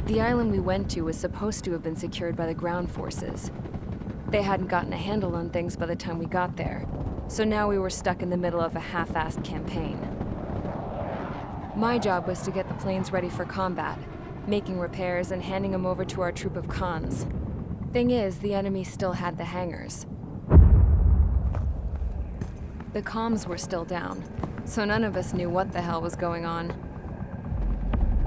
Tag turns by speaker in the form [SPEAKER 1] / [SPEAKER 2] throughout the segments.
[SPEAKER 1] The island we went to was supposed to have been secured by the ground forces. They hadn't gotten a handle on things by the time we got there, so now we were stuck in the middle of a half-assed campaign. My job was to get the planes ready for combat, making repairs and handing them over to our troop of cons. Thing is, the enemy still had the hangars. The comms were still down, so none of us knew what the hell was going on.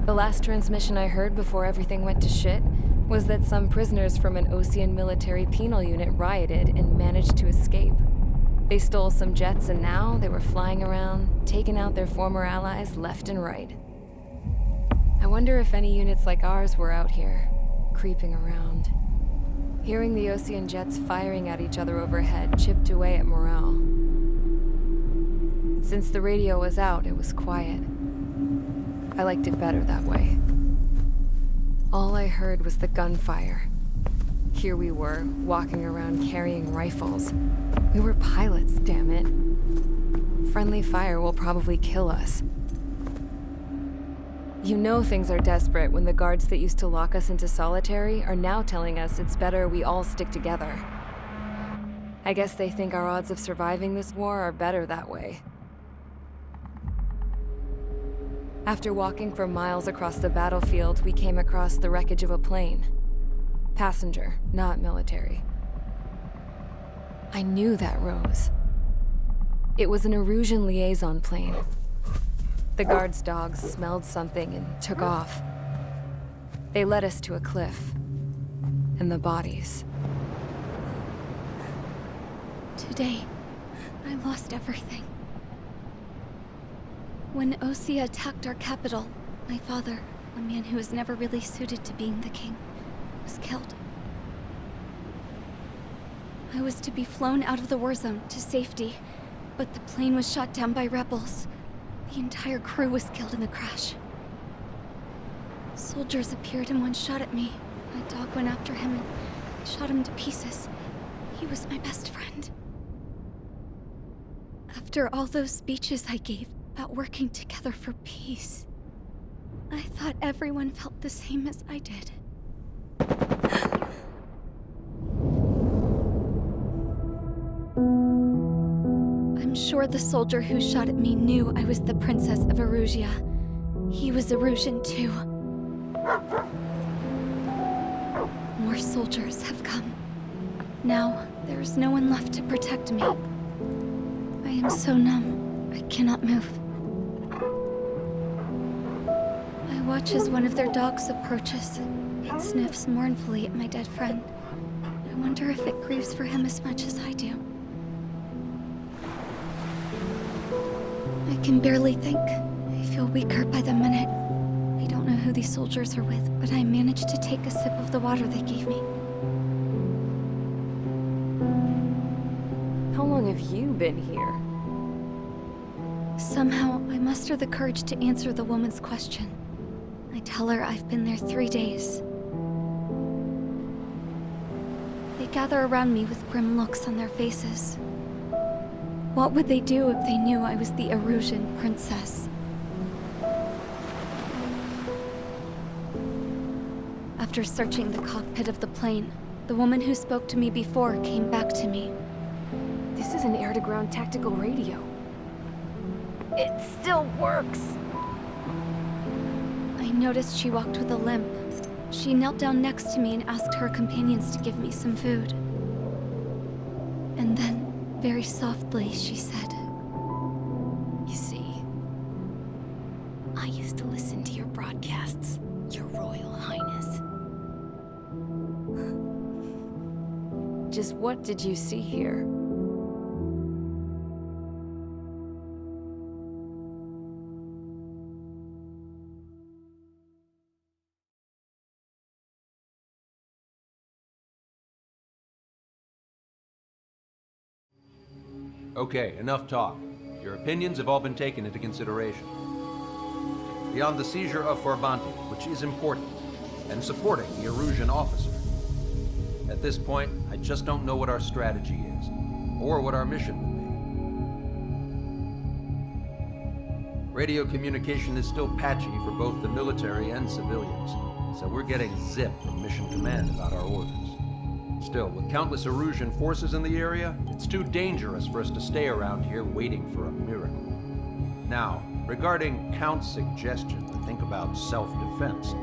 [SPEAKER 1] The last transmission I heard before everything went to shit was that some prisoners from an Osean military penal unit rioted and managed to escape. They stole some jets and now they were flying around, taking out their former allies left and right. I wonder if any units like ours were out here, creeping around. Hearing the Osean jets firing at each other overhead chipped away at morale. Since the radio was out, it was quiet. I liked it better that way. All I heard was the gunfire. Here we were, walking around carrying rifles. We were pilots, damn it. Friendly fire will probably kill us. You know things are desperate when the guards that used to lock us into solitary are now telling us it's better we all stick together. I guess they think our odds of surviving this war are better that way. After walking for miles across the battlefield, we came across the wreckage of a plane. Passenger, not military. I knew that rose. It was an Erusian liaison plane. The guards' dogs smelled something and took off. They led us to a cliff. And the bodies.
[SPEAKER 2] Today, I lost everything. When Osea attacked our capital, my father, a man who was never really suited to being the king, was killed. I was to be flown out of the war zone to safety, but the plane was shot down by rebels. The entire crew was killed in the crash. Soldiers appeared and one shot at me. My dog went after him and shot him to pieces. He was my best friend. After all those speeches I gave about working together for peace, I thought everyone felt the same as I did. I'm sure the soldier who shot at me knew I was the Princess of Erusia. He was Erusian too. More soldiers have come. Now, there is no one left to protect me. I am so numb, I cannot move. I watch as one of their dogs approaches. It sniffs mournfully at my dead friend. I wonder if it grieves for him as much as I do. I can barely think. I feel weaker by the minute. I don't know who these soldiers are with, but I managed to take a sip of the water they gave me.
[SPEAKER 1] How long have you been here?
[SPEAKER 2] Somehow, I muster the courage to answer the woman's question. I tell her I've been there 3 days. They gather around me with grim looks on their faces. What would they do if they knew I was the Erusian princess? After searching the cockpit of the plane, the woman who spoke to me before came back to me.
[SPEAKER 1] This is an air-to-ground tactical radio. It still works!
[SPEAKER 2] I noticed she walked with a limp. She knelt down next to me and asked her companions to give me some food. And then, very softly, she said,
[SPEAKER 1] You see, I used to listen to your broadcasts, Your Royal Highness. Just what did you see here?
[SPEAKER 3] Okay, enough talk. Your opinions have all been taken into consideration. Beyond the seizure of Farbanti, which is important, and supporting the Erusian officer, at this point, I just don't know what our strategy is, or what our mission will be. Radio communication is still patchy for both the military and civilians, so we're getting zip from Mission Command about our orders. Still, with countless Erusian forces in the area, it's too dangerous for us to stay around here waiting for a miracle. Now, regarding Count's suggestion to think about self-defense,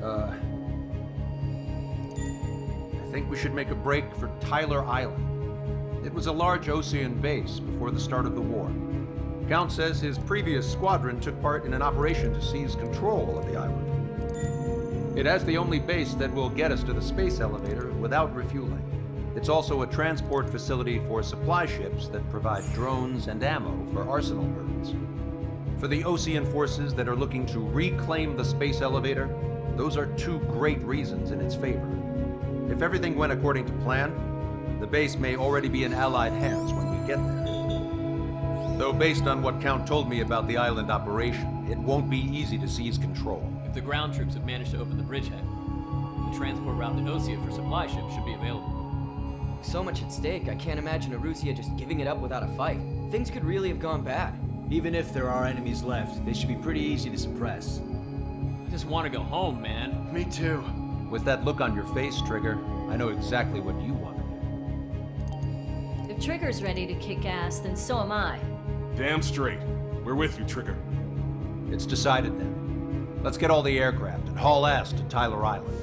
[SPEAKER 3] I think we should make a break for Tyler Island. It was a large Osean base before the start of the war. Count says his previous squadron took part in an operation to seize control of the island. It has the only base that will get us to the space elevator without refueling. It's also a transport facility for supply ships that provide drones and ammo for arsenal birds. For the Osean forces that are looking to reclaim the space elevator, those are two great reasons in its favor. If everything went according to plan, the base may already be in Allied hands when we get there. Though based on what Count told me about the island operation, it won't be easy to seize control.
[SPEAKER 4] If the ground troops have managed to open the bridgehead, the transport route to Osea for supply ships should be available.
[SPEAKER 5] So much at stake, I can't imagine Erusia just giving it up without a fight. Things could really have gone bad.
[SPEAKER 6] Even if there are enemies left, they should be pretty easy to suppress.
[SPEAKER 4] I just want to go home, man.
[SPEAKER 6] Me too.
[SPEAKER 3] With that look on your face, Trigger, I know exactly what you want to do.
[SPEAKER 7] If Trigger's ready to kick ass, then so am I.
[SPEAKER 8] Damn straight. We're with you, Trigger.
[SPEAKER 3] It's decided then. Let's get all the aircraft and haul ass to Tyler Island.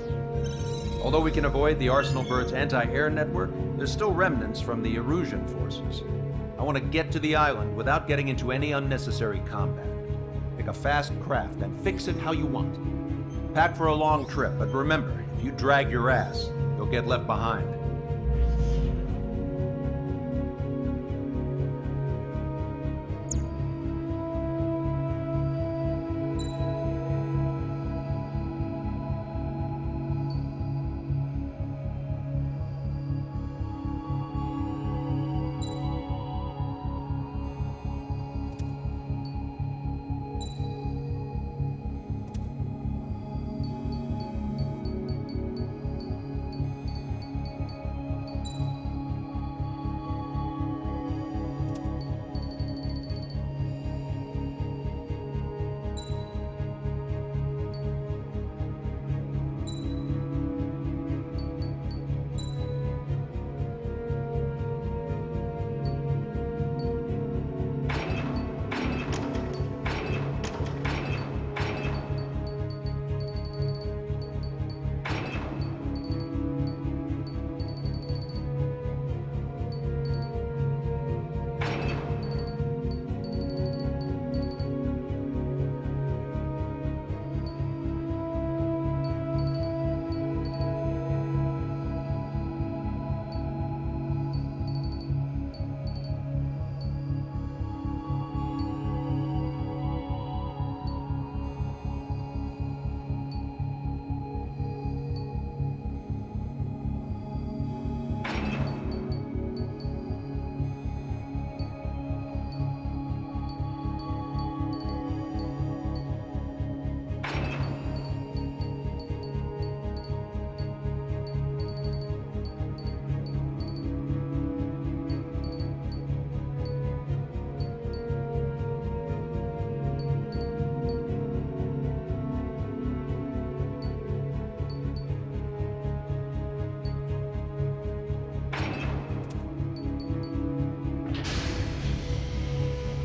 [SPEAKER 3] Although we can avoid the Arsenal Bird's anti-air network, there's still remnants from the Erusian forces. I want to get to the island without getting into any unnecessary combat. Pick a fast craft and fix it how you want. Pack for a long trip, but remember, if you drag your ass, you'll get left behind.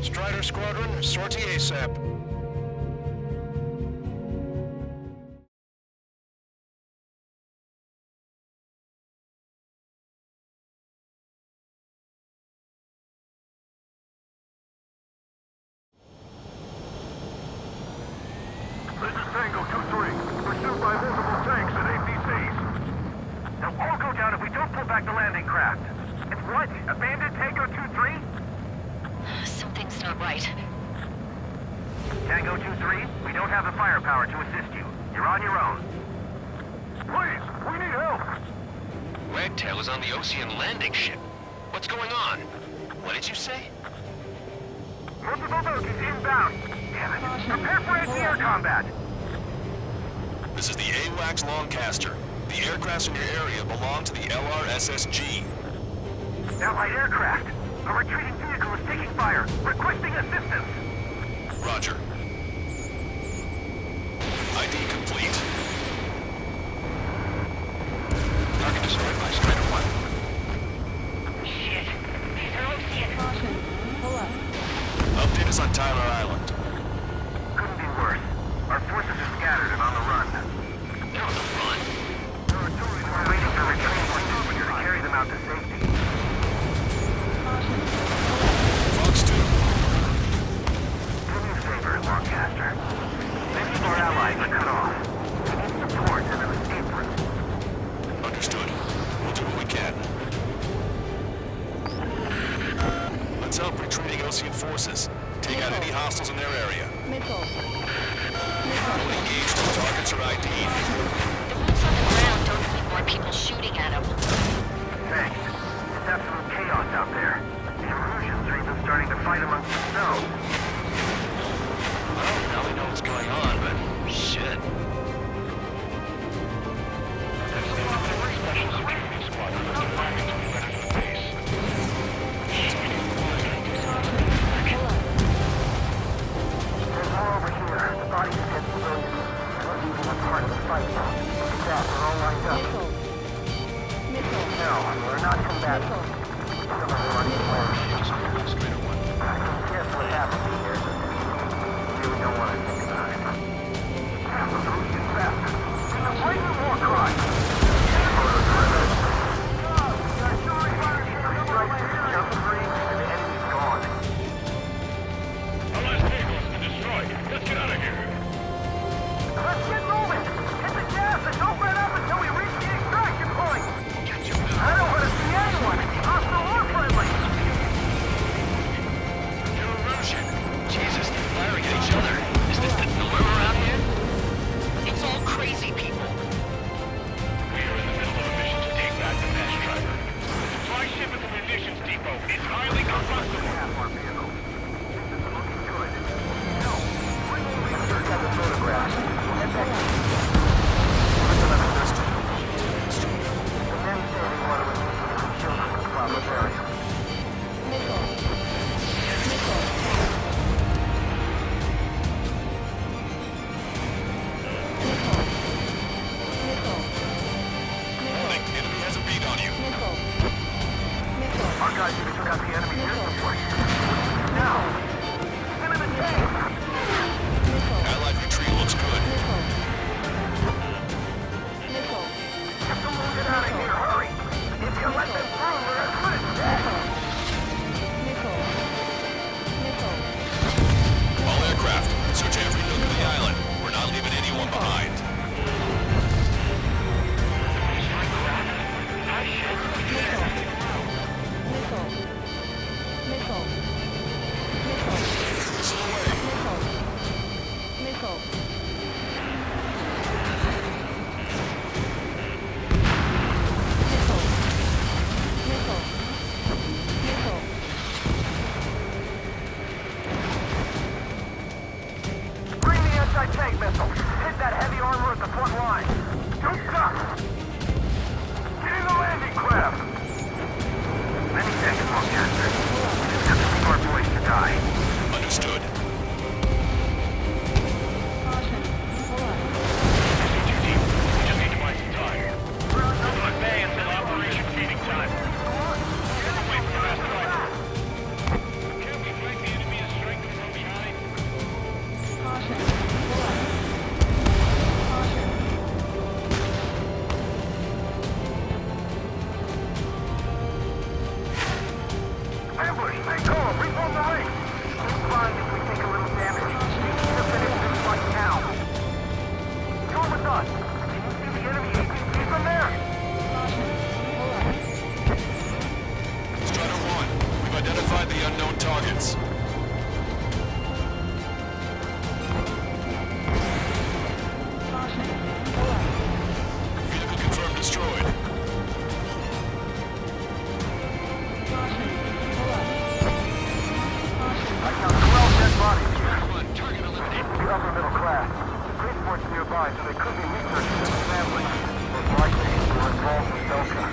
[SPEAKER 9] Strider Squadron, sortie ASAP.
[SPEAKER 10] This is Tango 2-3. Pursued by multiple tanks and APCs. They'll all go down if we don't pull back the landing craft. It's what? Abandoned Tango 2-3?
[SPEAKER 7] Something's not right.
[SPEAKER 10] Tango 2-3, we don't have the firepower to assist you. You're on your own. Please, we need help.
[SPEAKER 11] Wagtail is on the Osean landing ship. What's going on? What did you say?
[SPEAKER 10] Multiple bogies inbound. Damn it. Prepare for anti-air combat.
[SPEAKER 9] This is the AWACS Longcaster. The aircrafts in your area belong to the LRSSG.
[SPEAKER 10] Allied aircraft. A retreating vehicle is taking fire. Requesting assistance.
[SPEAKER 9] Roger. ID complete. Osean forces. Take out any hostiles in their area.
[SPEAKER 1] Mikkel.
[SPEAKER 9] Fully engaged, targets are ID'd.
[SPEAKER 12] The boots on the ground don't need more people shooting at them.
[SPEAKER 10] Thanks. It's absolute chaos out there. The Erusians are even starting to fight amongst themselves.
[SPEAKER 11] Well, now we know what's going on, but shit.
[SPEAKER 10] Special security squad landing to be ready for the base. There's more over here. The bodies of dead civilians. We're leaving a part of the fight. Look at that, they're all lined up. No, we're not combatant. Some of them are just straight one. Guess what happened here? We really don't want to think about it. Damn, those Erusian bastards. It's a blatant war crime.
[SPEAKER 11] Jesus, they're firing at each other. Is this the norm around here?
[SPEAKER 12] It's all crazy people.
[SPEAKER 10] We are in the middle of a mission to take back the Mesh Driver. The supply ship at the munitions depot is highly combustible. Half our vehicle. This is looking good. No, we're moving. Look at the photograph. Head back to the men say they want to remove the children from Cloudberry.
[SPEAKER 9] Enemy has a bead on you.
[SPEAKER 10] Our guys even took out the enemy missile point. Now, spin in the tank.
[SPEAKER 9] Allied retreat looks good.
[SPEAKER 10] Get the loot out of here, hurry. If you let them through, we're as good as dead.
[SPEAKER 9] All aircraft, search every nook of the island. We're not leaving anyone behind.
[SPEAKER 10] Bring the anti-tank missile. Hit that heavy armor at the front line. Don't stop. Get in the landing craft. Many thanks, Longcaster. We just have to leave our boys to die.
[SPEAKER 9] Understood.
[SPEAKER 10] Too deep. We just need to buy some time. We're on bay until Operation Feeding Time. Get away from the rest of us. Can't we fight the enemy as strength from behind? Ambush, stay calm, reform the ring. It's fine if we take a little damage. We need to finish this fight now. Come with us. Can you see the enemy APC from there?
[SPEAKER 9] Strider 1, we've identified the unknown targets. Vehicle confirmed destroyed.
[SPEAKER 10] I count 12 dead bodies here.
[SPEAKER 11] Target eliminated.
[SPEAKER 10] The upper middle class. The spaceport's nearby, so they could be researching this family. Most likely, they're involved with Belka.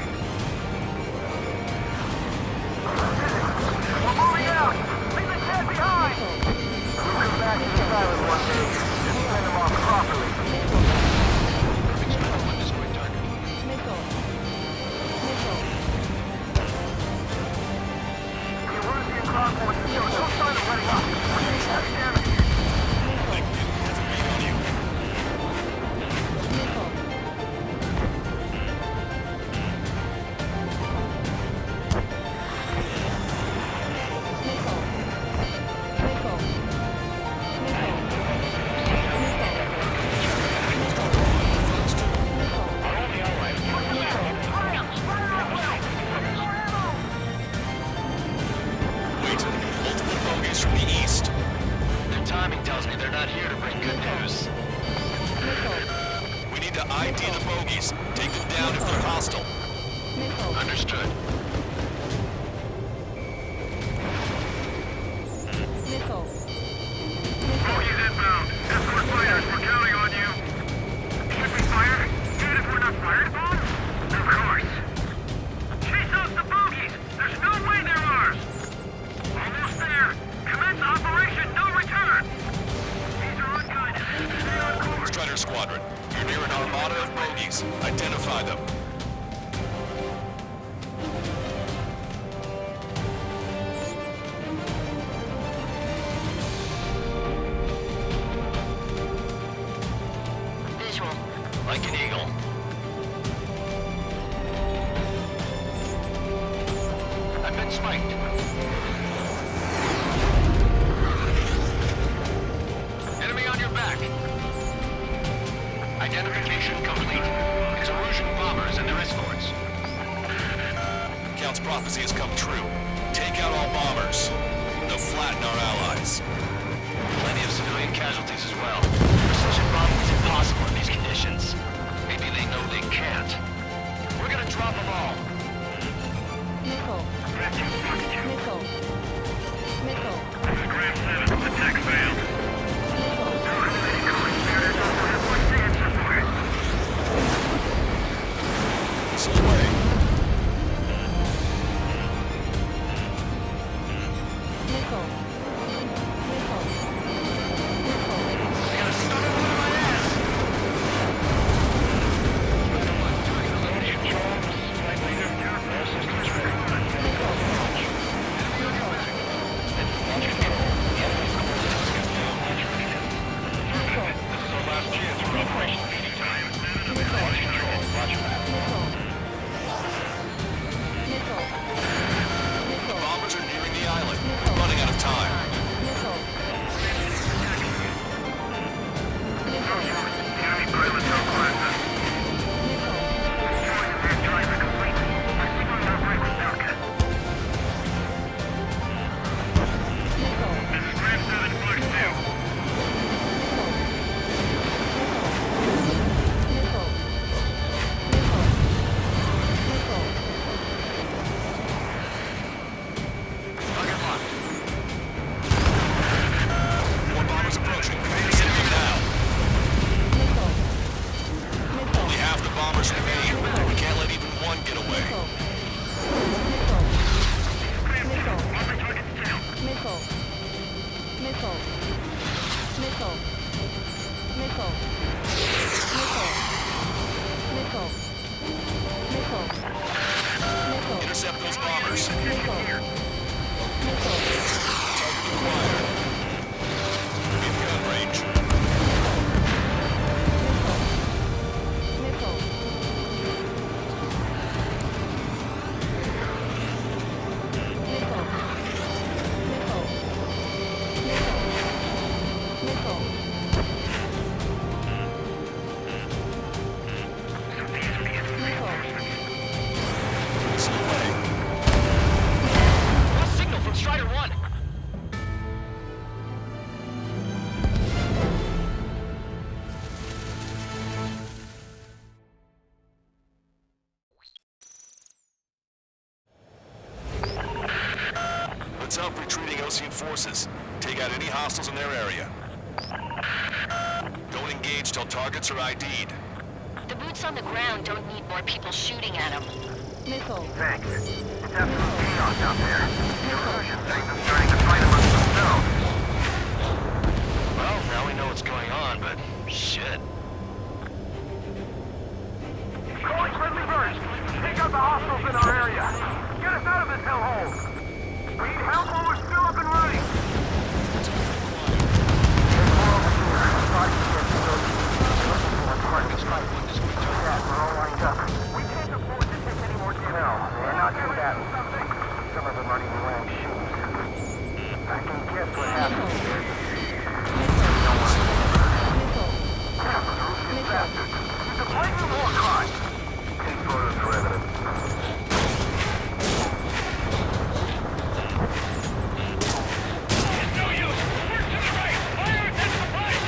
[SPEAKER 10] We're moving out! Leave the dead behind! We'll come back to this island one day and send them off properly.
[SPEAKER 11] One destroyed target.
[SPEAKER 10] The Erusian convoy shows no sign of letting up. We're taking heavy damage.
[SPEAKER 9] Enemy has a bead on you. Wait till the
[SPEAKER 11] not here to bring good news.
[SPEAKER 9] We need to ID the bogies. Take them down if they're hostile.
[SPEAKER 11] Understood.
[SPEAKER 10] Bogies inbound. Escort fighters, we're counting on you. Should we fire? Even if we're not fired upon? Of course. Chase out the bogies! There's no way they're ours! Almost there! Commence Operation No Return! These are unguided. Stay on course.
[SPEAKER 9] Strider Squadron, you're near an armada of bogies. Identify them.
[SPEAKER 12] Visual.
[SPEAKER 11] Like an eagle. I've been spiked. Enemy on your back. Identification complete. It's Erusian bombers and their escorts.
[SPEAKER 9] Count's prophecy has come true. Take out all bombers. They'll flatten our allies.
[SPEAKER 11] Plenty of civilian casualties as well. Precision bombing is impossible in these conditions. Maybe they know they can't. We're gonna drop them all.
[SPEAKER 10] Scram 7, attack failed.
[SPEAKER 9] It's away. Bombers are nearing the island. We're running out of time.
[SPEAKER 10] Enemy pilots are classes. Destroying their driver completely. Signaling our right with Falcon. This is Scram 7, Flex 2.
[SPEAKER 11] Target locked.
[SPEAKER 9] More bombers approaching. Send them now. Only half the bombers remain. We can't let even one get away.
[SPEAKER 10] Armor targets down.
[SPEAKER 9] Intercept those bombers. Target acquired. In gun range. It's away.
[SPEAKER 11] Lost signal from Strider 1.
[SPEAKER 9] Let's help retreating Osean forces. Take out any hostiles in their area. Don't engage till targets are ID'd.
[SPEAKER 12] The boots on the ground don't need more people shooting at them.
[SPEAKER 10] Thanks. It's absolute chaos out there. The Erusian think they're starting to fight amongst themselves.
[SPEAKER 11] Well, now we know what's going on, but shit.
[SPEAKER 10] Calling friendly birds. Take out the hostiles in our area. Get us out of this hellhole. We need help while we're still up and running. There's more over here. Bodies against the building. Looking for one part of this fight. Yeah, we're all lined up. We can't afford to take any more damage. No, they're not combatants. Some of them aren't even wearing shoes. I can guess what happened here. No one. Damn, those Russian bastards. It's a blatant war crime. Take photos for evidence.
[SPEAKER 11] It's no use. Work to the right. Fire intensified.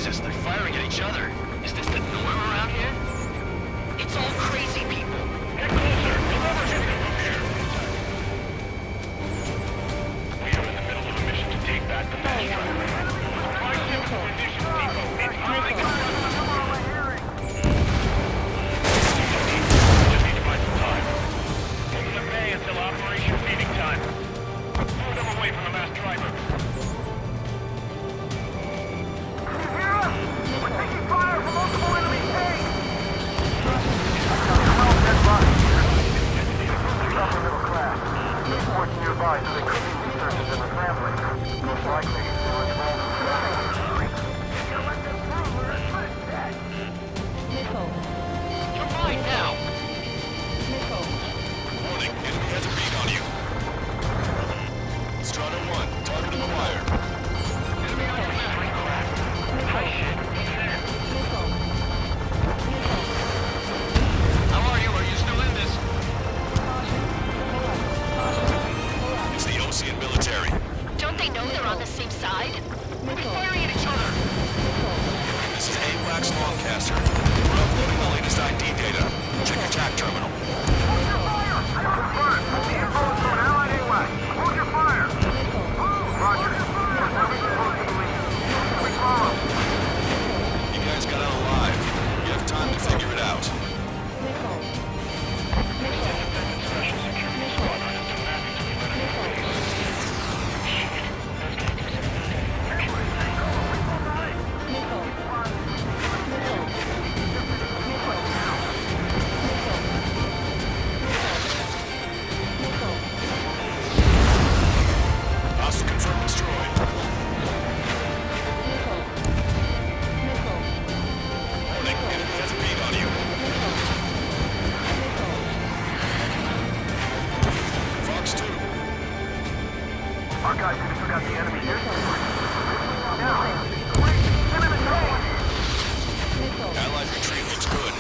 [SPEAKER 11] Jesus, they're firing at each other. Is this the norm around here? It's all crazy people. Get closer. Come over here. We are in the middle of a mission to take back the mass driver. Supply ship conditions depot. It's highly constructive. Just need to buy some time. Hold them at bay until operation meeting time. Move them away from the mass driver.
[SPEAKER 10] Fire from multiple enemy tanks! Well-dead bodies here. Upper middle class. Reports nearby, so they could be researchers and their families. Most likely, they were involved in
[SPEAKER 11] You're mine now! Warning, enemy has a beat on you. Strata 1, target acquired. Enemy on your map. High shit. How are you? Are you still in this? It's the Osean military.
[SPEAKER 12] Don't they know they're on the same side?
[SPEAKER 11] We'll be firing at each other. This is AWACS Longcaster. We're uploading the latest ID data. Check your TAC terminal.
[SPEAKER 10] Hold your fire! Confirmed. The info is from Allied AWACS. Hold your fire! Roger. We're supposed to believe. We follow.
[SPEAKER 11] You guys got out alive. You have time to figure it out. Hostile confirmed destroyed. Warning, enemy has a beat on you. Fox 2.
[SPEAKER 10] Our guys just took out the enemy here. Now, quick, send him a train!
[SPEAKER 11] Allied retreat looks good.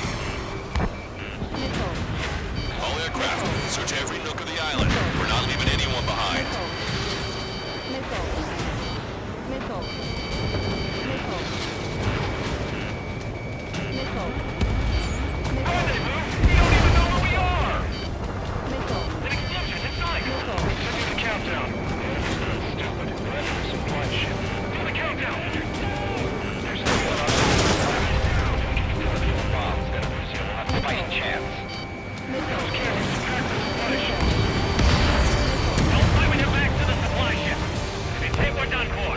[SPEAKER 11] All aircraft, search every nook of the island. We're not leaving anyone behind. Rendezvous? We don't even know where we are! An explosion inside! Send me the countdown. Stupid. Supply ship. Do the countdown! There's no one on the bombs. Then Russia will have a fighting chance. Those cannons attack the supply ship. Don't fight when you're back to the supply ship. If you take, we're done for.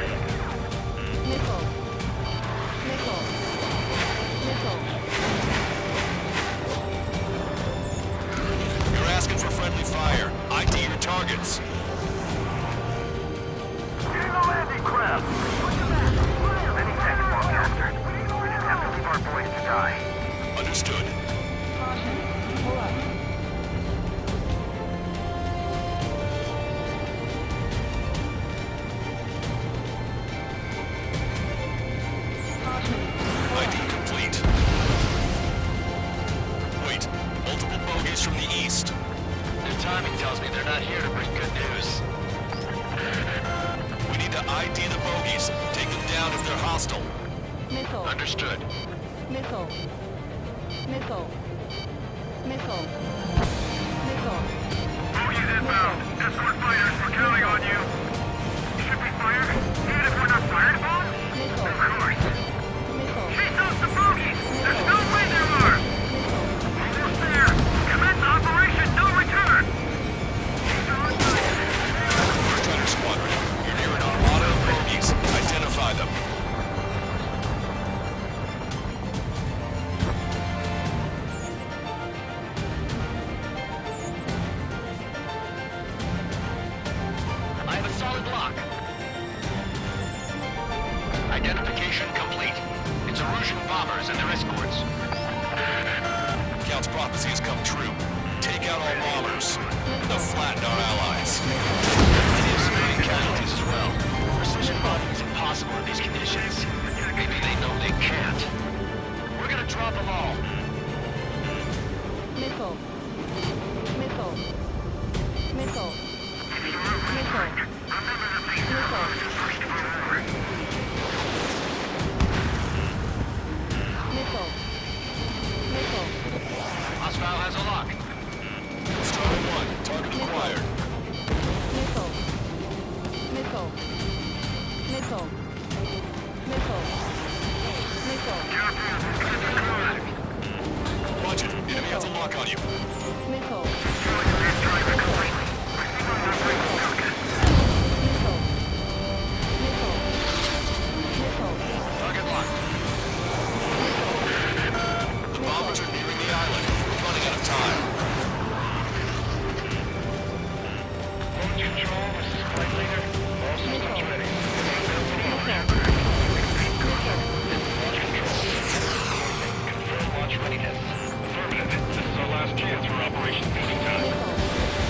[SPEAKER 11] You're asking for friendly fire. ID your targets.
[SPEAKER 10] Getting a landing craft! Many thanks, Longcaster. We didn't have to leave our boys to die.
[SPEAKER 11] Understood. ID complete. Wait, multiple bogies from the east. Their timing tells me they're not here to bring good news. We need to ID the bogies. Take them down if they're hostile. Understood.
[SPEAKER 10] Bogies inbound. Escort fighters, we're counting on you. Should we fire? Even if we're not fired upon? Of course. Chase out the bogies! There's no way there are! Almost there! Commence Operation No Return!
[SPEAKER 11] Strider Squadron, you're near an armada of bogies. Identify them. I have a solid lock. Identification complete. It's Erusian bombers and their escorts. Count's prophecy has come true. Take out all bombers. They'll flatten our allies. Many have civilian casualties as well. Precision bombing is impossible in these conditions. Maybe they know they can't. We're gonna drop them all.
[SPEAKER 9] Watch it. The enemy has a lock on you. Target locked. The bombers are nearing the island. We're running out of time.
[SPEAKER 11] Launch control, this is flight leader. All systems ready. Confirm launch readiness. Affirmative. This is our last chance for Operation Boarding Time.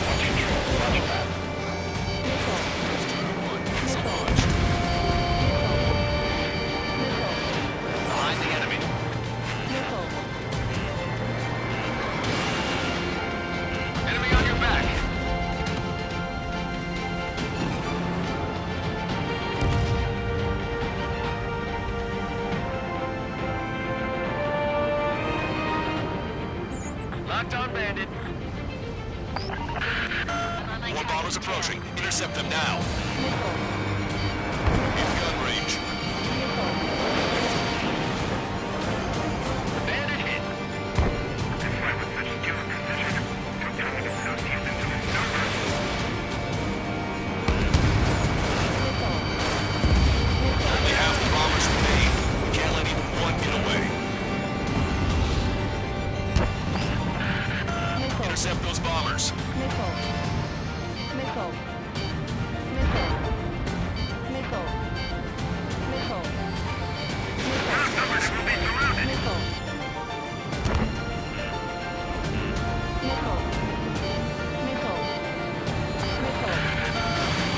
[SPEAKER 11] Launch control, launch pad. Behind the enemy. Enemy on your back. Locked on bandit.
[SPEAKER 9] More bombers approaching. Intercept them now. In gun range.
[SPEAKER 11] Bandit hit.
[SPEAKER 9] Only half the bombers remain. We can't let even one get away. Intercept those bombers.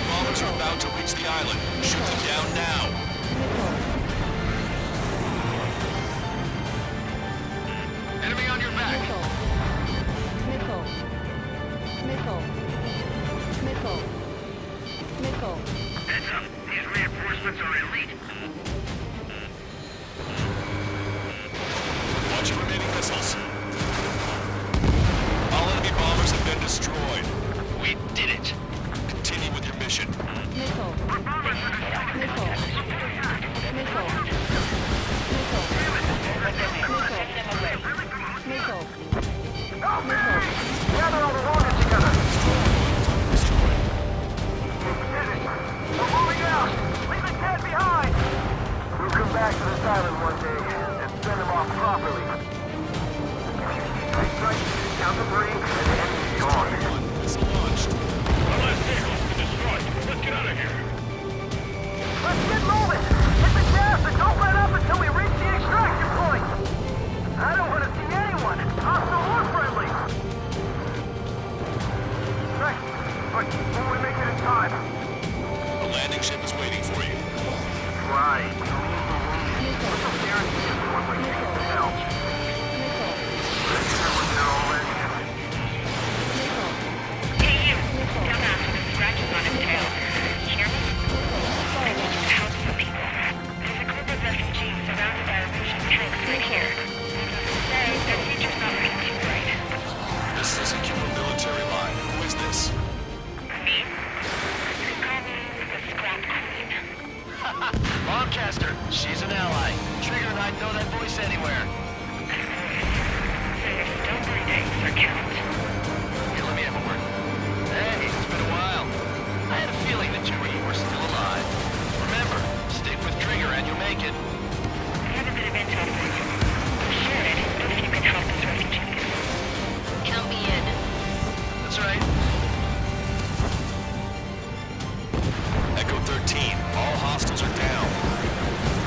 [SPEAKER 9] Bombers are about to reach the island. Shoot them down now.
[SPEAKER 11] Enemy on your back. Heads up. These reinforcements are elite.
[SPEAKER 9] Watch your remaining missiles. All enemy bombers have been destroyed.
[SPEAKER 11] We did it.
[SPEAKER 9] Continue with your mission.
[SPEAKER 10] Gather all the rockets together. We're moving out. Leave the dead behind. We'll come back to this island one day and send them off properly. Nice strike. Count to 3 and the enemy's gone.
[SPEAKER 9] Missile launched.
[SPEAKER 11] Our last vehicle's been destroyed. Let's get out of here.
[SPEAKER 10] Let's get moving. Hit the gas and don't let up until we reach the extraction point. I don't want to see anyone, hostile or friendly. Right. But will we make it in time?
[SPEAKER 9] The landing ship is waiting for you.
[SPEAKER 10] Right. What's the guarantee everyone will take it to hell? Let's hear what they're all ready.
[SPEAKER 12] Hey, you. Dumbass with the scratches on his tail. You hear me? I need you to help some people. There's a group of refugees surrounded by Russian tanks right here. So, their future's not looking too bright.
[SPEAKER 9] This is a secure military line. Who is this?
[SPEAKER 12] Me? You call me the Scrap Queen.
[SPEAKER 11] Lancaster, she's an ally. Trigger and I'd know that voice anywhere.
[SPEAKER 12] So you're still breathing, Sir Count.
[SPEAKER 11] Here, let me have a word. Hey, it's been a while. I had a feeling the two of you were still alive. Remember, stick with Trigger and you'll make it.
[SPEAKER 12] I have a bit of intel for you. Share it if you can help us refugees. Count me in.
[SPEAKER 11] That's right.
[SPEAKER 9] Echo 13. All hostiles are down.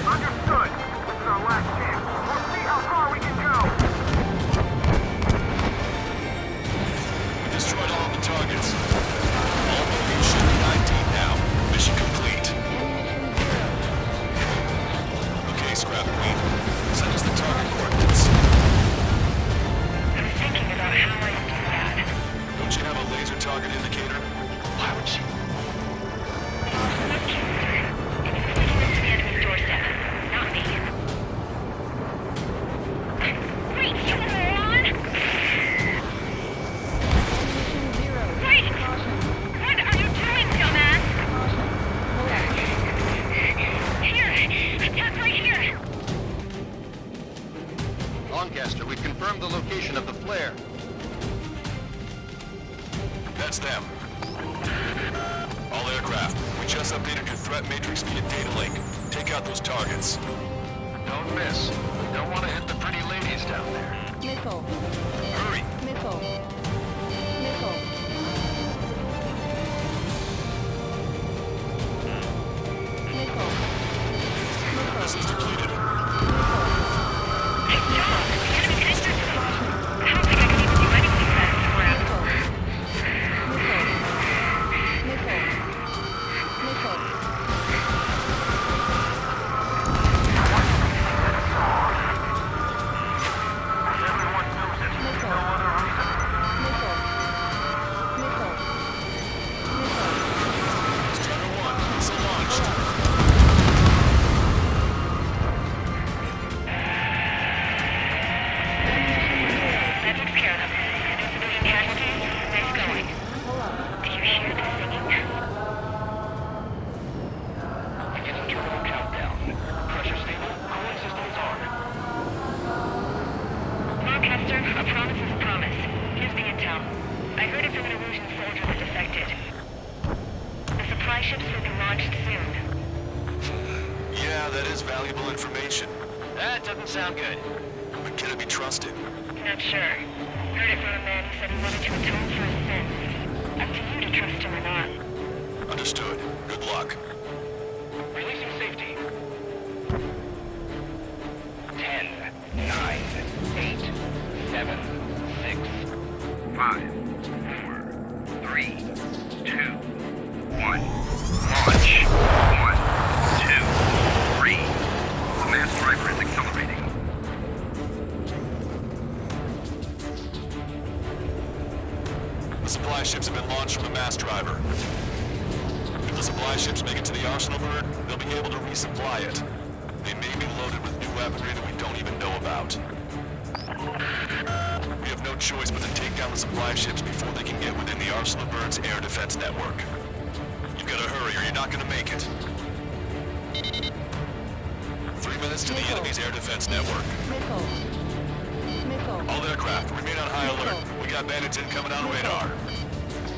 [SPEAKER 10] Understood. This is our last chance. We'll see how
[SPEAKER 11] Lancaster, we've confirmed the location of the flare.
[SPEAKER 9] That's them. All aircraft, we just updated your threat matrix via data link. Take out those targets.
[SPEAKER 11] Don't miss. Don't want to hit the pretty ladies down there.
[SPEAKER 12] Missile.
[SPEAKER 9] Hurry!
[SPEAKER 12] Missile. Missile. Missile.
[SPEAKER 9] Missiles depleted.
[SPEAKER 12] Good job! Enemy engines flashing. I don't think I can even do anything fast for him. Missile. Missile.
[SPEAKER 10] Everyone knows it. No other reason.
[SPEAKER 12] Missile. Missile. Missile.
[SPEAKER 9] Strider 1, missile launched.
[SPEAKER 12] That takes care of them. No civilian casualties? Nice going. Do you hear the singing?
[SPEAKER 11] Beginning terminal countdown. Pressure stable. Cooling systems on.
[SPEAKER 12] Lancaster, a promise is a promise. Here's the intel. I heard it from an Erusian soldier that defected. The supply ships will be launched soon.
[SPEAKER 9] Yeah, that is valuable information.
[SPEAKER 11] That doesn't sound good.
[SPEAKER 9] But can it be trusted?
[SPEAKER 12] Not sure. Heard it from a man who said he wanted to atone for his sins. Up to you to trust him or not.
[SPEAKER 9] Understood. Good luck.
[SPEAKER 11] Releasing safety. 10, 9, 8, 7, 6, 5, 4, 3, 2, 1. Launch. 1, 2, 3. The mass driver is accelerating.
[SPEAKER 9] The supply ships have been launched from the mass driver. If the supply ships make it to the arsenal bird, they'll be able to resupply it. They may be loaded with new weaponry that we don't even know about. We have no choice but to take down the supply ships before they can get within the Arsenal Bird's air defense network. You've got to hurry or you're not going to make it. 3 minutes to the enemy's air defense network.
[SPEAKER 12] Missile. Missile.
[SPEAKER 9] All aircraft, remain on high alert. We got bandits incoming on radar.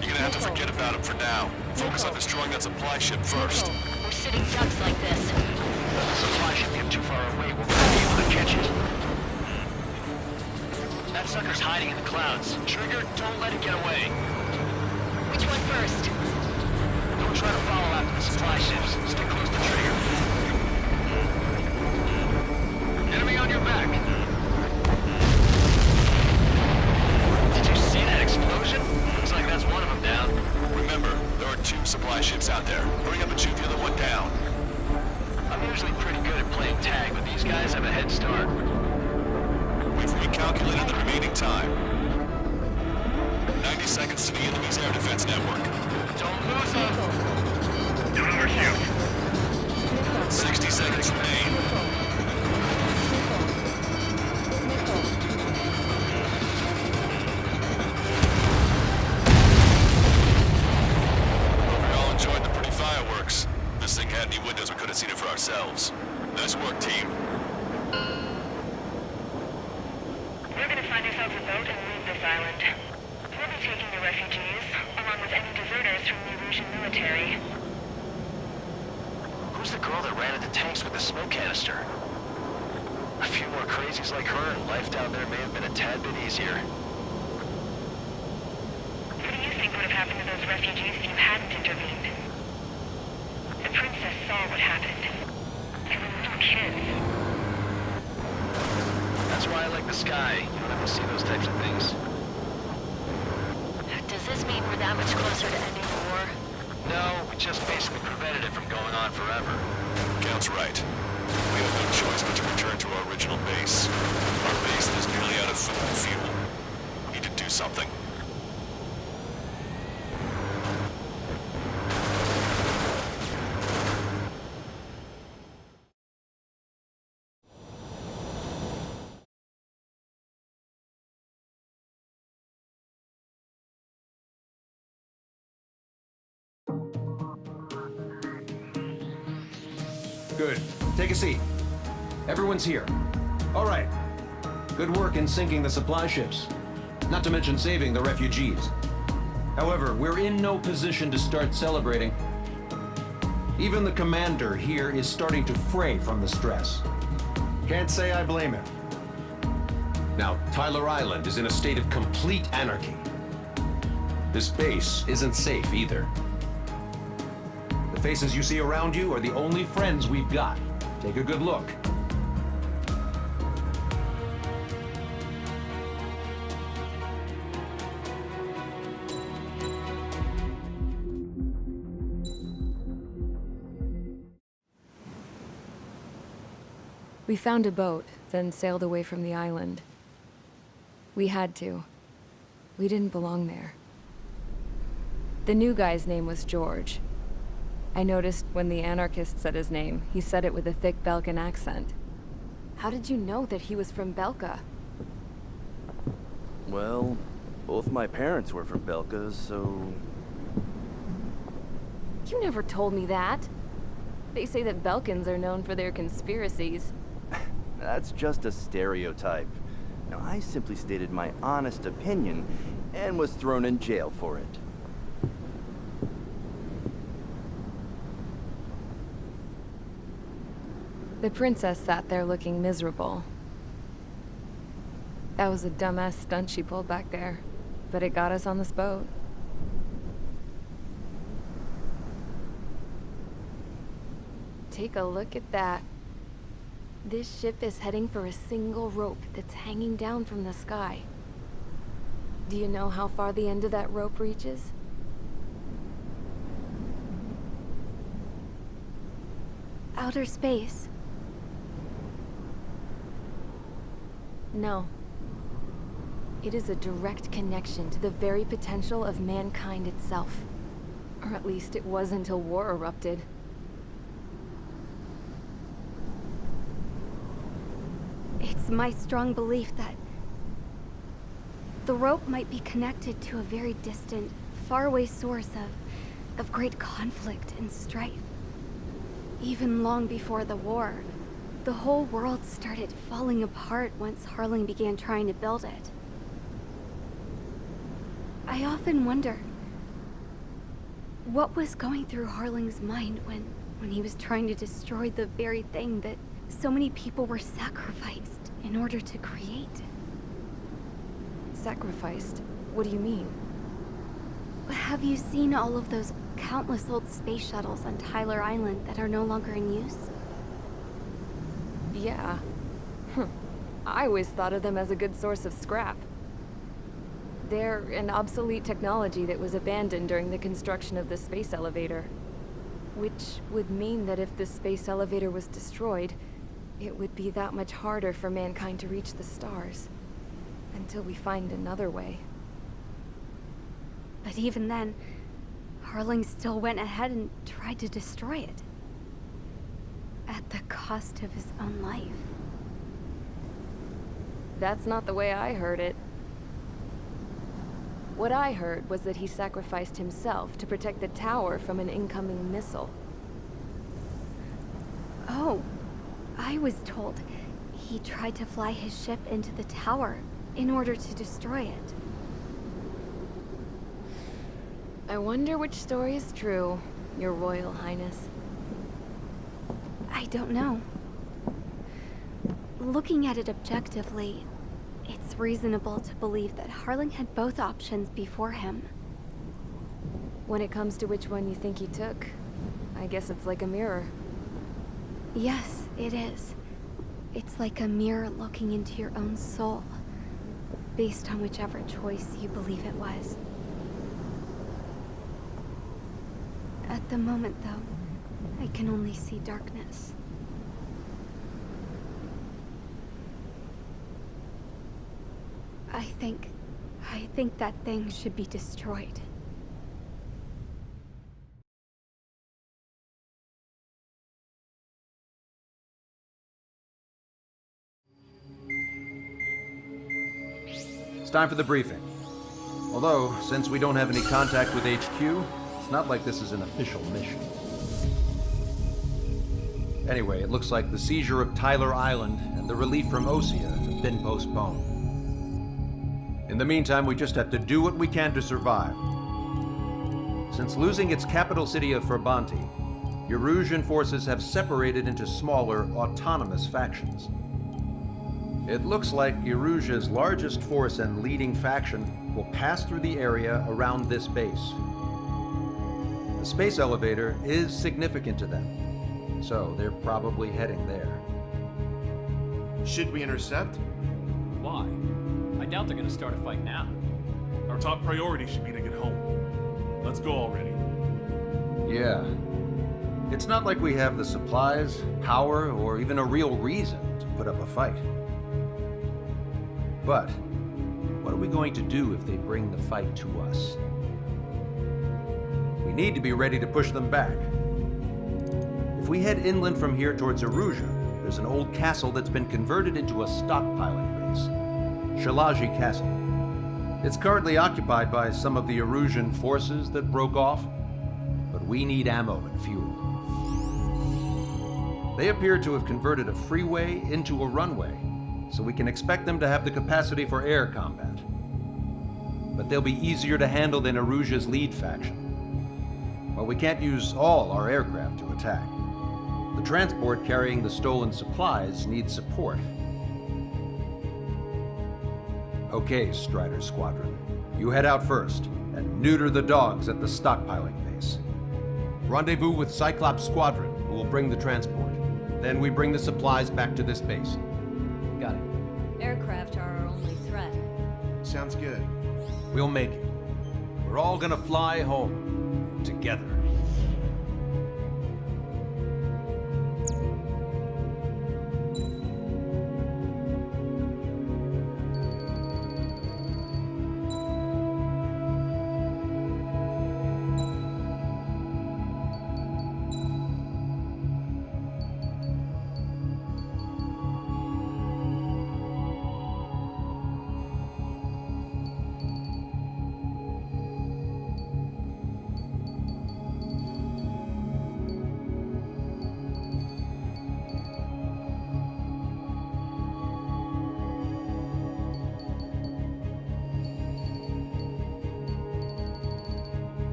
[SPEAKER 9] You're gonna have to forget about them for now. Focus on destroying that supply ship first.
[SPEAKER 7] We're sitting ducks like this.
[SPEAKER 11] If the supply ship get too far away, we'll not be able to catch it. That sucker's hiding in the clouds. Trigger, don't let it get away.
[SPEAKER 7] Which one first?
[SPEAKER 11] Don't try to follow after the supply ships. Stick close to Trigger. Enemy on your back. Did you see that explosion? Looks like that's one of them down.
[SPEAKER 9] Remember, there are 2 supply ships out there. Hurry up and shoot the other one down.
[SPEAKER 11] I'm usually pretty good at playing tag, but these guys have a head start.
[SPEAKER 9] We've recalculated the remaining time. 90 seconds to the enemy's air defense network.
[SPEAKER 11] Don't lose them. Don't overshoot.
[SPEAKER 9] 60 seconds remain. Hope you all enjoyed the pretty fireworks. If this thing had any windows, we could have seen it for ourselves. Nice work, team.
[SPEAKER 12] We're gonna find ourselves a boat and leave this island. We'll be taking the refugees, along with any deserters from the Erusian military.
[SPEAKER 11] Who's the girl that ran into tanks with the smoke canister? A few more crazies like her, and life down there may have been a tad bit easier.
[SPEAKER 12] What do you think would have happened to those refugees if you hadn't intervened? The princess saw what happened. They were little kids.
[SPEAKER 11] That's why I like the sky. You don't have to see those types of things.
[SPEAKER 7] Does this mean we're that much closer to ending the war?
[SPEAKER 11] No, we just basically prevented it from going on forever.
[SPEAKER 9] Count's right. We have no choice but to return to our original base. Our base is nearly out of food and fuel. We need to do something.
[SPEAKER 3] Good. Take a seat. Everyone's here. All right. Good work in sinking the supply ships. Not to mention saving the refugees. However, we're in no position to start celebrating. Even the commander here is starting to fray from the stress.
[SPEAKER 13] Can't say I blame him.
[SPEAKER 3] Now, Tyler Island is in a state of complete anarchy. This base isn't safe either. The faces you see around you are the only friends we've got. Take a good look.
[SPEAKER 1] We found a boat, then sailed away from the island. We had to. We didn't belong there. The new guy's name was George. I noticed when the anarchist said his name, he said it with a thick Belkan accent. How did you know that he was from Belka?
[SPEAKER 14] Well, both my parents were from Belka, so...
[SPEAKER 1] You never told me that. They say that Belkans are known for their conspiracies.
[SPEAKER 14] That's just a stereotype. Now, I simply stated my honest opinion and was thrown in jail for it.
[SPEAKER 1] The princess sat there looking miserable. That was a dumbass stunt she pulled back there, but it got us on this boat. Take a look at that. This ship is heading for a single rope that's hanging down from the sky. Do you know how far the end of that rope reaches?
[SPEAKER 2] Outer space.
[SPEAKER 1] No. It is a direct connection to the very potential of mankind itself. Or at least it was until war erupted.
[SPEAKER 2] It's my strong belief that the rope might be connected to a very distant, faraway source of great conflict and strife. Even long before the war, the whole world started falling apart once Harling began trying to build it. I often wonder what was going through Harling's mind when he was trying to destroy the very thing that so many people were sacrificed in order to create.
[SPEAKER 1] Sacrificed? What do you mean?
[SPEAKER 2] Have you seen all of those countless old space shuttles on Tyler Island that are no longer in use?
[SPEAKER 1] Yeah. I always thought of them as a good source of scrap. They're an obsolete technology that was abandoned during the construction of the space elevator. Which would mean that if the space elevator was destroyed, it would be that much harder for mankind to reach the stars. Until we find another way.
[SPEAKER 2] But even then, Harling still went ahead and tried to destroy it. At the cost of his own life.
[SPEAKER 1] That's not the way I heard it. What I heard was that he sacrificed himself to protect the tower from an incoming missile.
[SPEAKER 2] Oh, I was told he tried to fly his ship into the tower in order to destroy it.
[SPEAKER 1] I wonder which story is true, Your Royal Highness.
[SPEAKER 2] I don't know. Looking at it objectively, it's reasonable to believe that Harling had both options before him.
[SPEAKER 1] When it comes to which one you think he took, I guess it's like a mirror.
[SPEAKER 2] Yes, it is. It's like a mirror looking into your own soul, based on whichever choice you believe it was. At the moment, though, I can only see darkness. I think that thing should be destroyed.
[SPEAKER 3] It's time for the briefing. Although, since we don't have any contact with HQ, it's not like this is an official mission. Anyway, it looks like the seizure of Tyler Island and the relief from Osea have been postponed. In the meantime, we just have to do what we can to survive. Since losing its capital city of Ferbanti, Erusian forces have separated into smaller, autonomous factions. It looks like Erusia's largest force and leading faction will pass through the area around this base. The space elevator is significant to them, so they're probably heading there.
[SPEAKER 13] Should we intercept?
[SPEAKER 4] Why? I doubt they're gonna start a fight now.
[SPEAKER 8] Our top priority should be to get home. Let's go already.
[SPEAKER 3] Yeah. It's not like we have the supplies, power, or even a real reason to put up a fight. But what are we going to do if they bring the fight to us? We need to be ready to push them back. If we head inland from here towards Erusia, there's an old castle that's been converted into a stockpiling base. Shalaji Castle. It's currently occupied by some of the Erusian forces that broke off, but we need ammo and fuel. They appear to have converted a freeway into a runway, so we can expect them to have the capacity for air combat. But they'll be easier to handle than Erusia's lead faction. Well, we can't use all our aircraft to attack. The transport carrying the stolen supplies needs support. Okay, Strider Squadron. You head out first and neuter the dogs at the stockpiling base. Rendezvous with Cyclops Squadron, who will bring the transport. Then we bring the supplies back to this base.
[SPEAKER 5] Got it.
[SPEAKER 7] Aircraft are our only threat.
[SPEAKER 13] Sounds good.
[SPEAKER 3] We'll make it. We're all gonna fly home. Together.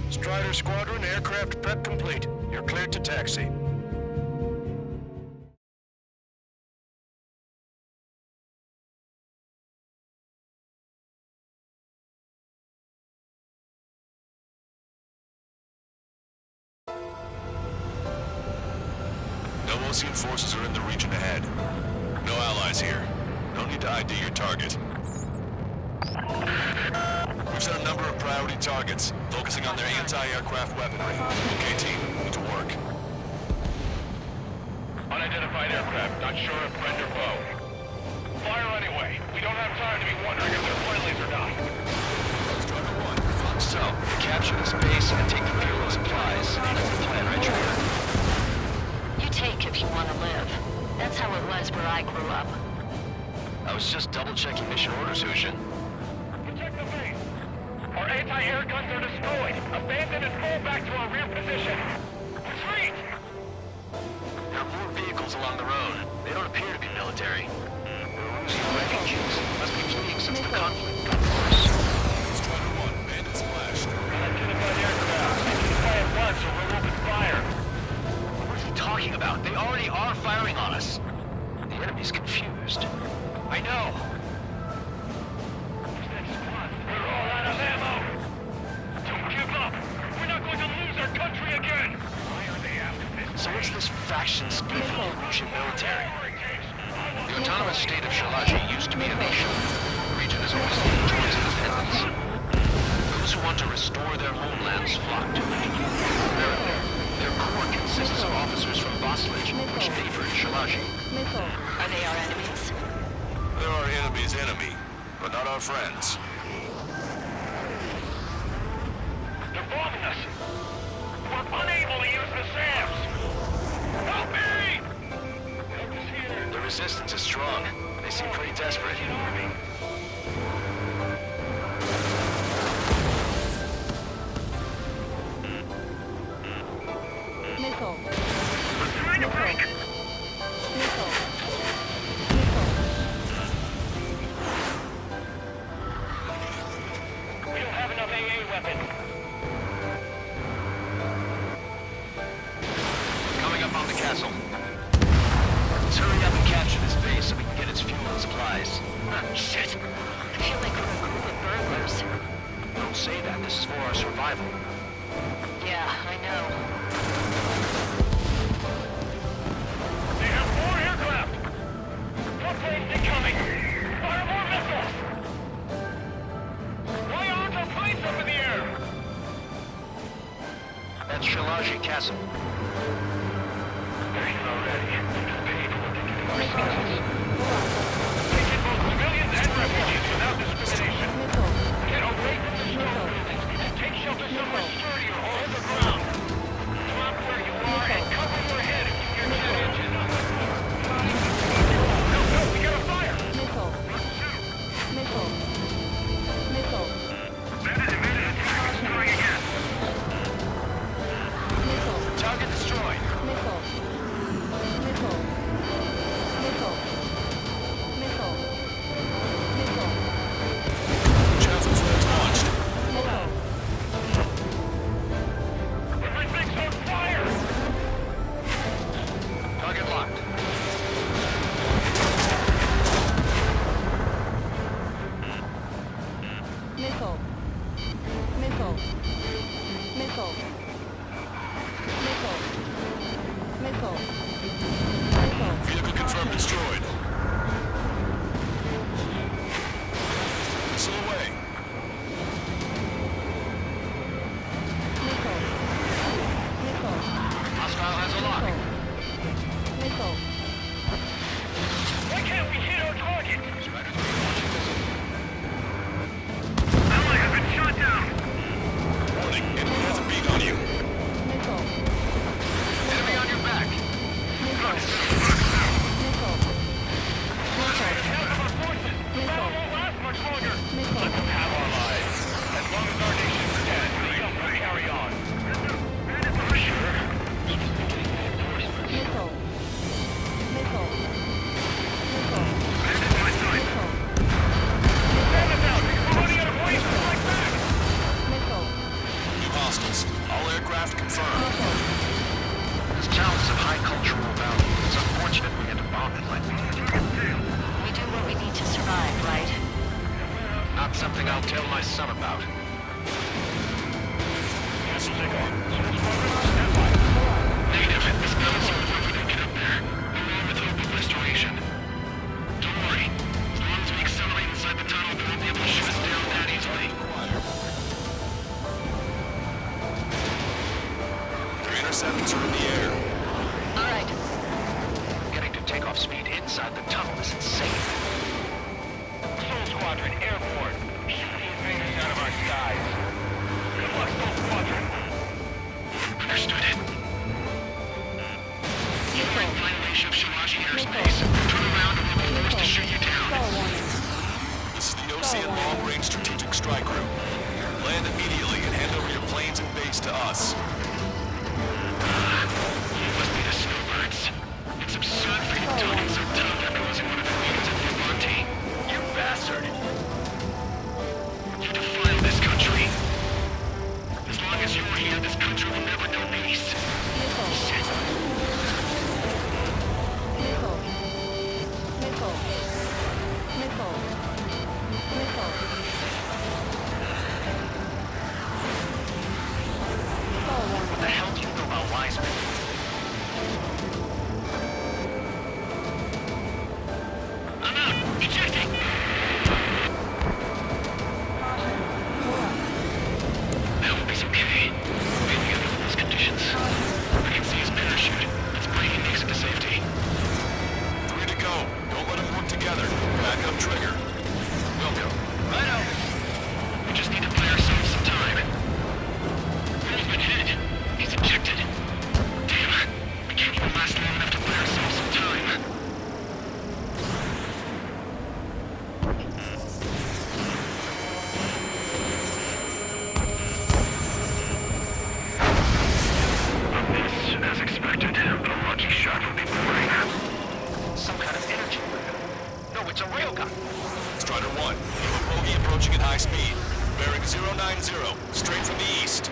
[SPEAKER 9] Strider Squadron, aircraft prep complete. You're cleared to taxi. No Osean forces are in the region ahead. No allies here. No need to ID your target. We've set a number of priority targets, focusing on their anti-aircraft weaponry. Okay, team, to work.
[SPEAKER 11] Unidentified aircraft, not sure if friend or foe. Fire anyway. We don't have time to be wondering if they're friendlies or not.
[SPEAKER 9] Strider 1,
[SPEAKER 11] So, capture this base and take the fuel and supplies. That's the plan, right, Trigger?
[SPEAKER 12] You take if you want to live. That's how it was where I grew up.
[SPEAKER 11] I was just double-checking mission orders, Hushin.
[SPEAKER 10] Protect the base! Our anti-air guns are destroyed! Abandon and fall back to our rear position! Retreat!
[SPEAKER 11] There are more vehicles along the road. They don't appear to be military. They're Rusian refugees. Must be fleeing since the conflict, of course.
[SPEAKER 9] Strider 1, bandit splashed.
[SPEAKER 10] Unidentified aircraft! Identify at once or we'll open fire!
[SPEAKER 11] What is he talking about? They already are firing on us. The enemy's confused. I know.
[SPEAKER 10] We're all out of ammo! Don't give up! We're not going to lose our country again! Why are they after this?
[SPEAKER 11] So what's this faction split from the Russian military? The autonomous state of Shalaji used to be a nation. The region has always leaned towards independence. Those who want to restore their homelands flock to it. Their core consists of officers from Vaslij, which favored Shalaji.
[SPEAKER 12] Are they our enemies?
[SPEAKER 9] They're our enemy's enemy, but not our friends.
[SPEAKER 10] They're bombing us! We're unable to use the SAMs! Help me! Help is here!
[SPEAKER 11] The resistance is strong. They seem pretty desperate.
[SPEAKER 10] strike! We don't have enough AA weapons.
[SPEAKER 11] Coming up on the castle. Let's hurry up and capture this base so we can get its fuel and supplies.
[SPEAKER 12] Shit. I feel like we're a group of burglars.
[SPEAKER 11] Don't say that. This is for our survival.
[SPEAKER 12] Yeah, I know.
[SPEAKER 10] They have 4 aircraft! More planes incoming! Fire more missiles! Why aren't our planes up in the air?
[SPEAKER 11] That's Shalaji Castle.
[SPEAKER 10] They're here already. Paid for to get to our skies. Taking both civilians and refugees without discrimination. Get away from the stone buildings and take shelter somewhere sturdier or on the ground. Drop where you are and cover your head if you hear jet engine. No, we got a fire! Missile. Bandit attack is trying again.
[SPEAKER 11] Target destroyed. Chaff influence launched.
[SPEAKER 10] Everything's on fire!
[SPEAKER 11] Target locked. Vehicle confirmed destroyed. Missile away. Hostile has a lock.
[SPEAKER 10] Why can't we hit our target?
[SPEAKER 11] Strider 3 launching missile.
[SPEAKER 10] Ally has been shot down!
[SPEAKER 11] Warning, enemy has a beak on you. Enemy on your back.
[SPEAKER 10] Half of our forces! The battle won't last much longer! Let them have our lives. As long as our nation's dead, the young will carry on. Sure. Bandit my side. Stand us out! We're running out of ways to fight back!
[SPEAKER 11] New hostiles. All aircraft confirmed. This town is of high cultural value. It's unfortunate we had to bomb it like we did.
[SPEAKER 12] We do what we need to survive, right?
[SPEAKER 11] Not something I'll tell my son about.
[SPEAKER 10] Castle takeoff. Search program stand by.
[SPEAKER 11] Negative. This gun's so we don't get up there. We're on with hope of restoration. Don't worry. As long as we accelerate inside the tunnel, they won't be able to shoot us down that easily. Three interceptors are in the air.
[SPEAKER 12] All right.
[SPEAKER 11] Getting to takeoff speed inside the tunnel is insane.
[SPEAKER 10] Soul Squadron, airborne. Shoot the invaders out of our skies. Good luck, Soul Squadron.
[SPEAKER 11] Understood it. You're in violation of Shalaji airspace. Turn around and we'll be forced to shoot you down. This is the OCN Long Range Strategic Strike Group. Land immediately and hand over your planes and base to us. You must be the snowbirds. It's absurd for you talking so tough after losing one of the leaders at Forbanti. You bastard! You defile this country. As long as you're here, this country will never know peace. Shit.
[SPEAKER 2] Missile.
[SPEAKER 9] approaching at high speed. Bearing 090, straight from the east.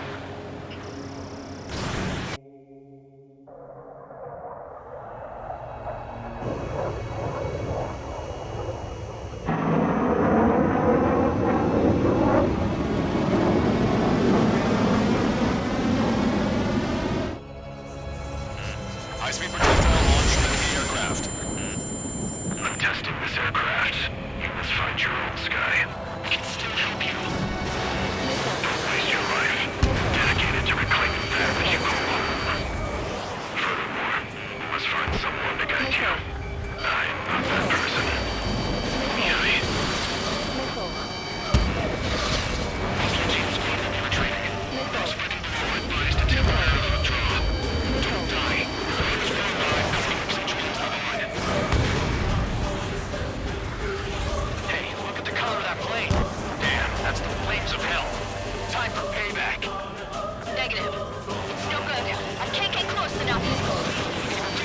[SPEAKER 9] High-speed projectile launched from the aircraft.
[SPEAKER 11] I'm testing this aircraft. You must find your own sky. We can still help you. Don't waste your life. Dedicated to reclaiming that which you call home. Furthermore, you must find someone to guide you. I am not that person. Yui. Team's speed for training. Those working below advised to temporarily withdraw. Don't die. Hey, look at the color of that plane. Damn, that's the flames of hell. Time for payback.
[SPEAKER 12] Negative. It's no good. I can't get close enough.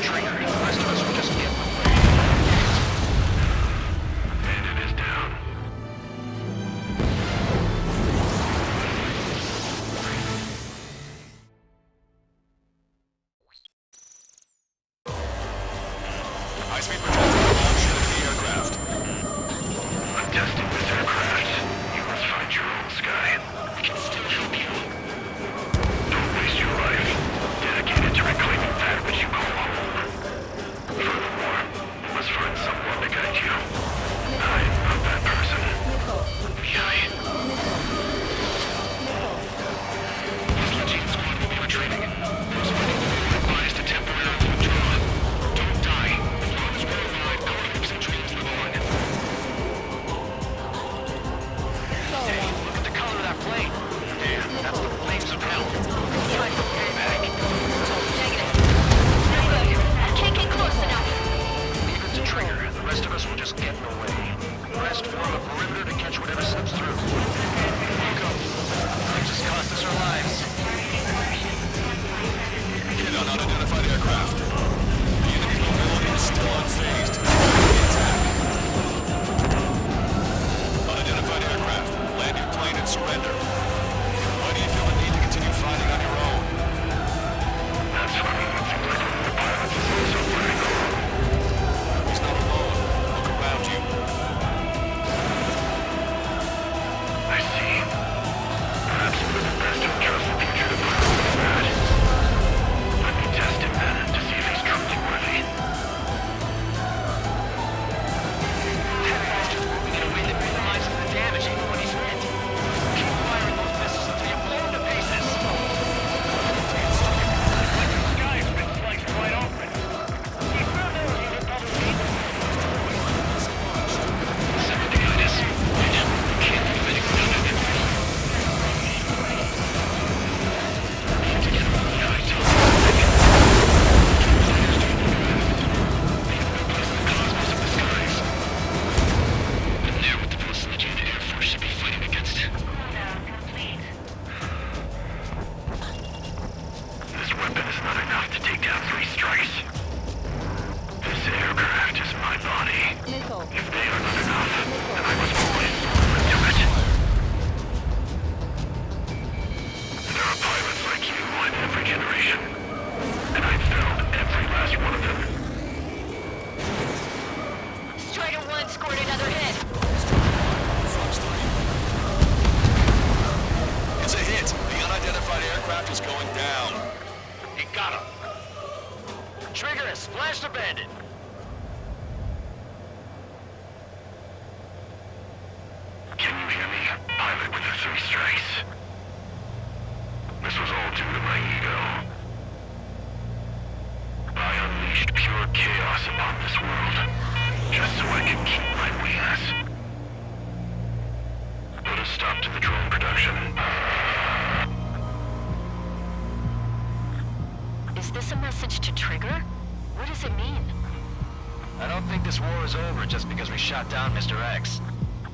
[SPEAKER 11] Trigger, the rest of us will just get away. And it is down.
[SPEAKER 9] High-speed projectile launched into the aircraft.
[SPEAKER 11] I'm testing this aircraft. You must find your own sky. We can still help you. Don't waste your life. Dedicated to reclaiming that which you call home. Furthermore, you must find someone to guide you. I am not that person. Yui. Team squad will be retraining. Those working below advised to temporarily withdraw. Don't die. As long as we're alive, our hopes and dreams live on. Hey, look at the color of that plane. Damn, that's the flames of hell. Time for payback.
[SPEAKER 12] Negative. No good. I can't get close enough.
[SPEAKER 11] Leave it to Trigger. The rest of us will just get in the way. Rest form a perimeter to catch whatever slips through. Nico, that just cost us our lives.
[SPEAKER 9] Hit on unidentified aircraft. The enemy's mobility is still unfazed. Attack. Unidentified aircraft. Land your plane and surrender. Why do you feel the need to continue fighting on your own?
[SPEAKER 11] That's funny. It seems like one of the pilots is also running alone.
[SPEAKER 9] He's not alone. Look around you.
[SPEAKER 11] I see. Perhaps for the best of trust the future to pilot is bad. Let me test him then to see if he's truly worthy.
[SPEAKER 12] That bastard's moving in a way that minimizes the damage even when he's hit. Keep firing those missiles until you blow him to pieces.
[SPEAKER 11] Like the sky's been sliced wide open. You found out you hit double beat? Seconditis. Can't be fitting redundant. This weapon is not enough to take down 3 strikes. This aircraft is my body. If they are not enough, then I must always do it. There are pilots like you in every generation, and I've failed every last one of them.
[SPEAKER 12] Strider 1 scored another hit.
[SPEAKER 9] Fox 3. It's a hit. The unidentified aircraft is going down.
[SPEAKER 11] You got him. Trigger has splashed a bandit. Can you hear me? Pilot with the 3 strikes. This was all due to my ego. I unleashed pure chaos upon this world, just so I could keep my wings. Put a stop to the drone production.
[SPEAKER 12] Is this a message to Trigger? What does it mean?
[SPEAKER 11] I don't think this war is over just because we shot down Mr. X.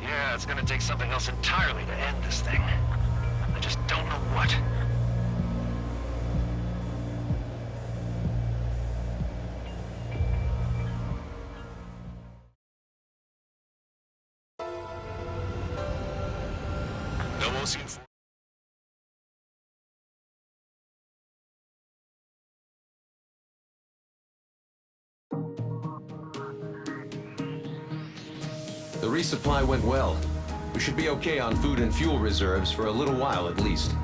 [SPEAKER 11] Yeah, it's gonna take something else entirely to end this thing. I just don't know what.
[SPEAKER 9] Ocean forces.
[SPEAKER 3] The resupply went well. We should be okay on food and fuel reserves for a little while at least.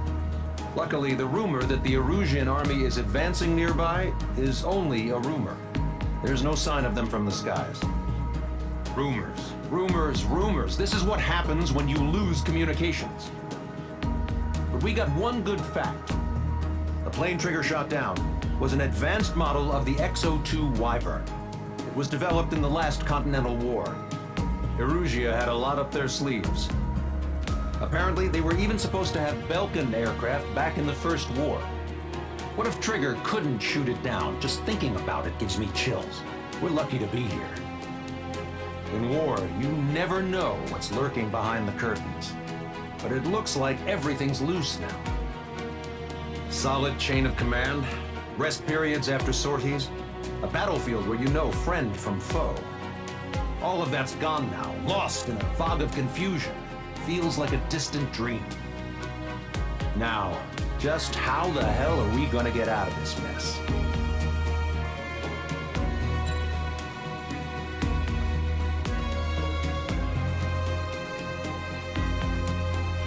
[SPEAKER 3] Luckily, the rumor that the Erusian army is advancing nearby is only a rumor. There's no sign of them from the skies. Rumors, rumors, rumors. This is what happens when you lose communications. But we got one good fact. The plane Trigger shot down was an advanced model of the X-02 Wyvern. It was developed in the last Continental War. Erusia had a lot up their sleeves. Apparently, they were even supposed to have Belkin aircraft back in the First War. What if Trigger couldn't shoot it down? Just thinking about it gives me chills. We're lucky to be here. In war, you never know what's lurking behind the curtains. But it looks like everything's loose now. Solid chain of command, rest periods after sorties, a battlefield where you know friend from foe. All of that's gone now, lost in a fog of confusion. Feels like a distant dream. Now, just how the hell are we gonna get out of this mess?